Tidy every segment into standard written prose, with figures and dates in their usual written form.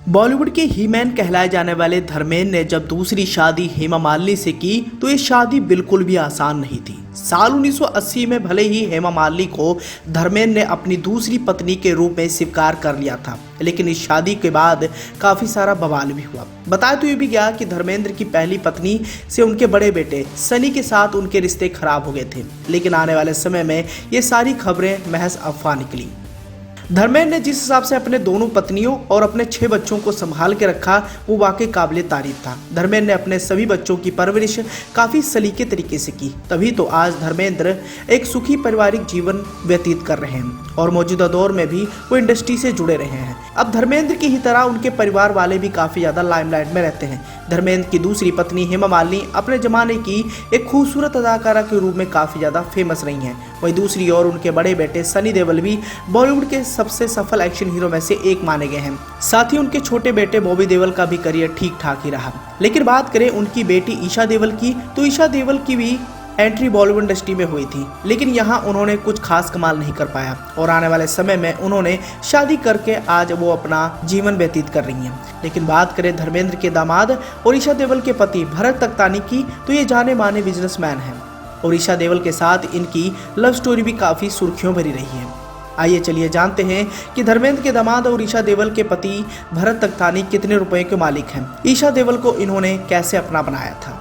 बॉलीवुड के हीमैन कहलाए जाने वाले धर्मेंद्र ने जब दूसरी शादी हेमा मालिनी से की तो ये शादी बिल्कुल भी आसान नहीं थी। साल 1980 में भले ही हेमा मालिनी को धर्मेंद्र ने अपनी दूसरी पत्नी के रूप में स्वीकार कर लिया था, लेकिन इस शादी के बाद काफी सारा बवाल भी हुआ। बताया तो ये भी गया कि धर्मेंद्र की पहली पत्नी से उनके बड़े बेटे सनी के साथ उनके रिश्ते खराब हो गए थे, लेकिन आने वाले समय में ये सारी खबरें महज अफवाह निकली। धर्मेंद्र ने जिस हिसाब से अपने दोनों पत्नियों और अपने 6 बच्चों को संभाल के रखा वो वाकई काबिले तारीफ था। धर्मेंद्र ने अपने सभी बच्चों की परवरिश काफी सलीके तरीके से की, तभी तो आज धर्मेंद्र एक सुखी पारिवारिक जीवन व्यतीत कर रहे हैं और मौजूदा दौर में भी वो इंडस्ट्री से जुड़े रहे हैं। अब धर्मेंद्र की ही तरह उनके परिवार वाले भी काफी ज्यादा लाइमलाइट में रहते हैं। धर्मेंद्र की दूसरी पत्नी हेमा मालिनी अपने जमाने की एक खूबसूरत अदाकारा के रूप में काफी ज्यादा फेमस रही हैं। वहीं दूसरी ओर उनके बड़े बेटे सनी देओल भी बॉलीवुड के सबसे सफल एक्शन हीरो में से एक माने गए हैं। साथ ही उनके छोटे बेटे बॉबी देओल का भी करियर ठीक ठाक ही रहा। लेकिन बात करें उनकी बेटी ईशा देओल की, तो ईशा देओल की भी एंट्री बॉलीवुड इंडस्ट्री में हुई थी, लेकिन यहाँ उन्होंने कुछ खास कमाल नहीं कर पाया और आने वाले समय में उन्होंने शादी करके आज वो अपना जीवन व्यतीत कर रही हैं। लेकिन बात करें धर्मेंद्र के दामाद और ईशा देओल के पति भरत तख्तानी की, तो ये जाने माने बिजनेसमैन हैं और ईशा देओल के साथ इनकी लव स्टोरी भी काफी सुर्खियों भरी रही है। आइए चलिए जानते हैं कि धर्मेंद्र के दामाद और ईशा देओल के पति भरत तख्तानी कितने रुपए के मालिक हैं। ईशा देओल को इन्होंने कैसे अपना बनाया था।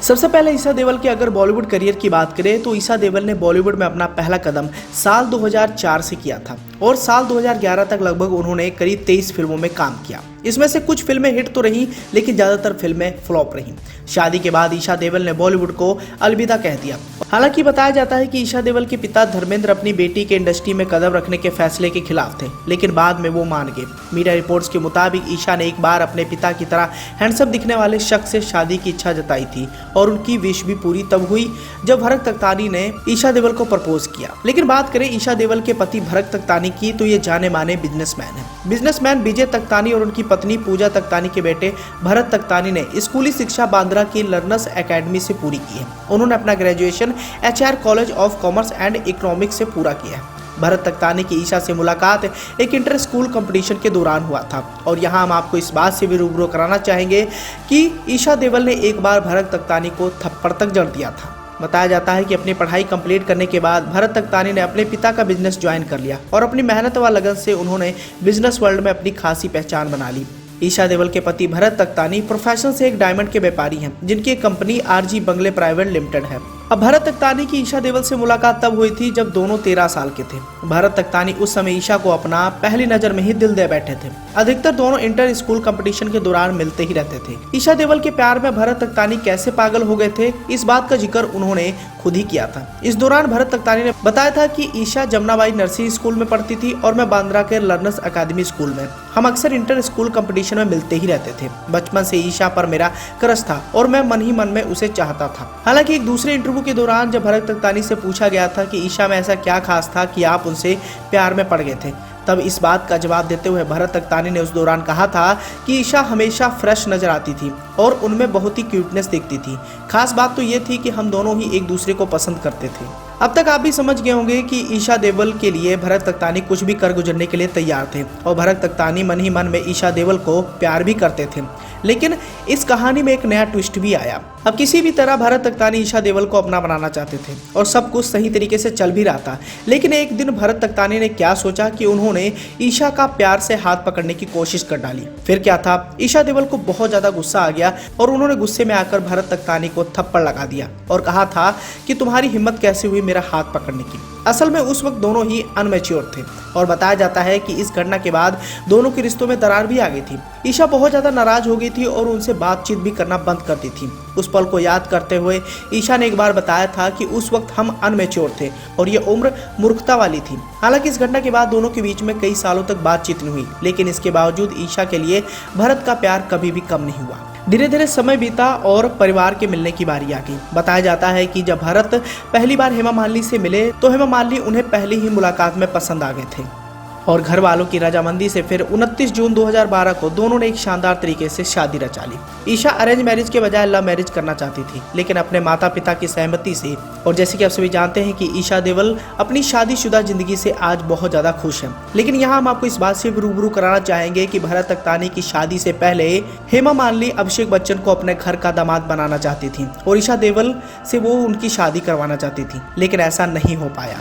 सबसे पहले ईशा देओल के अगर बॉलीवुड करियर की बात करें तो ईशा देओल ने बॉलीवुड में अपना पहला कदम साल 2004 से किया था और साल 2011 तक लगभग उन्होंने करीब 23 फिल्मों में काम किया। इसमें से कुछ फिल्में हिट तो रही, लेकिन ज्यादातर फिल्में फ्लॉप रही। शादी के बाद ईशा देओल ने बॉलीवुड को अलविदा कह दिया। हालांकि बताया जाता है कि ईशा देओल के पिता धर्मेंद्र अपनी बेटी के इंडस्ट्री में कदम रखने के फैसले के खिलाफ थे, लेकिन बाद में वो मान गए। मीडिया रिपोर्ट्स के मुताबिक ईशा ने एक बार अपने पिता की तरह हैंडसम दिखने वाले शख्स से शादी की इच्छा जताई थी और उनकी विश भी पूरी तब हुई जब भरत तख्तानी ने ईशा देओल को प्रपोज किया। लेकिन बात करें ईशा देओल के पति भरत तख्तानी की, तो ये जाने माने बिजनेसमैन है। बिजनेसमैन विजय तख्तानी और उनकी पत्नी पूजा तख्तानी के बेटे भरत तख्तानी ने स्कूली शिक्षा बांद्रा की लर्नर्स एकेडमी से पूरी की है। उन्होंने अपना graduation HR college of commerce and economics से पूरा किया है। भरत तख्तानी की ईशा से मुलाकात एक इंटर स्कूल कंपटीशन के दौरान हुआ था और यहाँ हम आपको इस बात से भी रूबरू कराना चाहेंगे कि ईशा देओल ने एक बार भरत तख्तानी को थप्पड़ तक जड़ दिया था। बताया जाता है कि अपनी पढ़ाई कंप्लीट करने के बाद भरत तख्तानी ने अपने पिता का बिजनेस ज्वाइन कर लिया और अपनी मेहनत व लगन से उन्होंने बिजनेस वर्ल्ड में अपनी खासी पहचान बना ली। ईशा देओल के पति भरत तख्तानी प्रोफेशन से एक डायमंड के व्यापारी हैं, जिनकी एक कंपनी RG बंगले प्राइवेट लिमिटेड है। अब भरत तख्तानी की ईशा देओल से मुलाकात तब हुई थी जब दोनों 13 साल के थे। भरत तख्तानी उस समय ईशा को अपना पहली नजर में ही दिल दे बैठे थे। अधिकतर दोनों इंटर स्कूल कंपटीशन के दौरान मिलते ही रहते थे। ईशा देओल के प्यार में भरत तख्तानी कैसे पागल हो गए थे, इस बात का जिक्र उन्होंने खुद ही किया था। इस दौरान भरत तख्तानी ने बताया था कि ईशा जमुनाबाई नर्सरी स्कूल में पढ़ती थी और मैं बांद्रा के लर्नर्स अकादमी स्कूल में। हम अक्सर इंटर स्कूल कंपटीशन में मिलते ही रहते थे। बचपन से ईशा पर मेरा क्रश था और मैं मन ही मन में उसे चाहता था। हालांकि एक दूसरे इंटरव्यू के दौरान जब भरत तख्तानी से पूछा गया था कि ईशा में ऐसा क्या खास था कि आप उनसे प्यार में पड़ गए थे, तब इस बात का जवाब देते हुए भरत तख्तानी ने उस दौरान कहा था कि ईशा हमेशा फ्रेश नजर आती थी और उनमें बहुत ही क्यूटनेस दिखती थी। खास बात तो ये थी कि हम दोनों ही एक दूसरे को पसंद करते थे। अब तक आप भी समझ गए होंगे कि ईशा देओल के लिए भरत तख्तानी कुछ भी कर गुजरने के लिए तैयार थे और भरत तख्तानी मन ही मन में ईशा देओल को प्यार भी करते थे। लेकिन इस कहानी में एक नया ट्विस्ट भी आया। अब किसी भी तरह भरत तख्तानी ईशा देओल को अपना बनाना चाहते थे और सब कुछ सही तरीके से चल भी रहा था। लेकिन एक दिन भरत तख्तानी ने क्या सोचा कि उन्होंने ईशा का प्यार से हाथ पकड़ने की कोशिश कर डाली। फिर क्या था, ईशा देओल को बहुत ज्यादा गुस्सा आ गया और उन्होंने गुस्से में आकर भरत तख्तानी को थप्पड़ लगा दिया और कहा था कि तुम्हारी हिम्मत कैसे हुई मेरा हाथ पकड़ने की। असल में उस वक्त दोनों ही अनमेच्योर थे और बताया जाता है कि इस घटना के बाद दोनों के रिश्तों में दरार भी आ गई थी। ईशा बहुत ज्यादा नाराज हो गई थी और उनसे बातचीत भी करना बंद कर दी थी। उस पल को याद करते हुए ईशा ने एक बार बताया था कि उस वक्त हम अनमेच्योर थे और ये उम्र मूर्खता वाली थी। हालांकि इस घटना के बाद दोनों के बीच में कई सालों तक बातचीत नहीं हुई, लेकिन इसके बावजूद ईशा के लिए भरत का प्यार कभी भी कम नहीं हुआ। धीरे धीरे समय बीता और परिवार के मिलने की बारी आ गई। बताया जाता है कि जब भरत पहली बार हेमा मालिनी से मिले तो हेमा मालिनी उन्हें पहली ही मुलाकात में पसंद आ गए थे और घर वालों की रजामंदी से फिर 29 जून 2012 को दोनों ने एक शानदार तरीके से शादी रचा ली। ईशा अरेंज मैरिज के बजाय लव मैरिज करना चाहती थी, लेकिन अपने माता पिता की सहमति से। और जैसे कि आप सभी जानते हैं कि ईशा देओल अपनी शादीशुदा जिंदगी से आज बहुत ज्यादा खुश है। लेकिन यहाँ हम आपको इस बात से रूबरू कराना चाहेंगे कि भरत अख्तानी की शादी से पहले हेमा मालिनी अभिषेक बच्चन को अपने घर का दामाद बनाना चाहती थी और ईशा देओल से वो उनकी शादी करवाना चाहती थी, लेकिन ऐसा नहीं हो पाया।